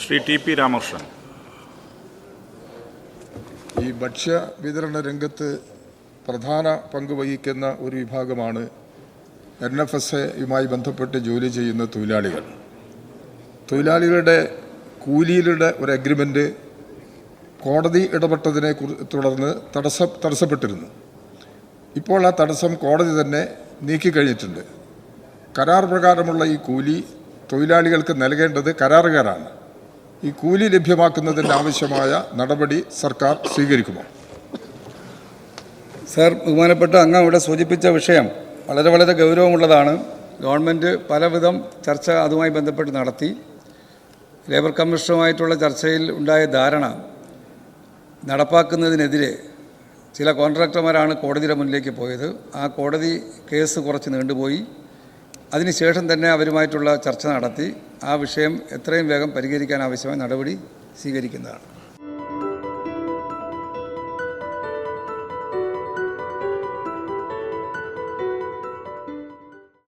Shri TP. Ramakrishnan. ഈ ഭക്ഷ്യ വിതരണ രംഗത്ത് പ്രധാന പങ്ക് വഹിക്കുന്ന ഒരു വിഭാഗമാണ് NFSAയുമായി ബന്ധപ്പെട്ട് ജോലി ചെയ്യുന്ന തൊഴിലാളികൾ. തൊഴിലാളികളുടെ കൂലിയിലുള്ള ഒരു അഗ്രിമെൻ്റ് കോടതി ഇടപെട്ടതിനെ തുടർന്ന് തടസ്സപ്പെട്ടിരുന്നു. ഇപ്പോൾ ആ തടസ്സം കോടതി തന്നെ നീക്കിക്കഴിഞ്ഞിട്ടുണ്ട്. കരാർ പ്രകാരമുള്ള ഈ കൂലി തൊഴിലാളികൾക്ക് നൽകേണ്ടത് കരാറുകാരാണ്. ഈ കൂലി ലഭ്യമാക്കുന്നതിന് ആവശ്യമായ നടപടി സർക്കാർ സ്വീകരിക്കുമോ? സർ, ബഹുമാനപ്പെട്ട അങ്ങ് ഇവിടെ സൂചിപ്പിച്ച വിഷയം വളരെ ഗൗരവമുള്ളതാണ്. ഗവൺമെൻറ് പലവിധം ചർച്ച അതുമായി ബന്ധപ്പെട്ട് നടത്തി. ലേബർ കമ്മീഷനുമായിട്ടുള്ള ചർച്ചയിൽ ഉണ്ടായ ധാരണ നടപ്പാക്കുന്നതിനെതിരെ ചില കോൺട്രാക്ടർമാരാണ് കോടതിയുടെ മുന്നിലേക്ക് പോയത്. ആ കോടതി കേസ് കുറച്ച് നീണ്ടുപോയി. അതിനുശേഷം തന്നെ അവരുമായിട്ടുള്ള ചർച്ച നടത്തി ആ വിഷയം എത്രയും വേഗം പരിഹരിക്കാൻ ആവശ്യമായ നടപടി സ്വീകരിക്കുന്നതാണ്.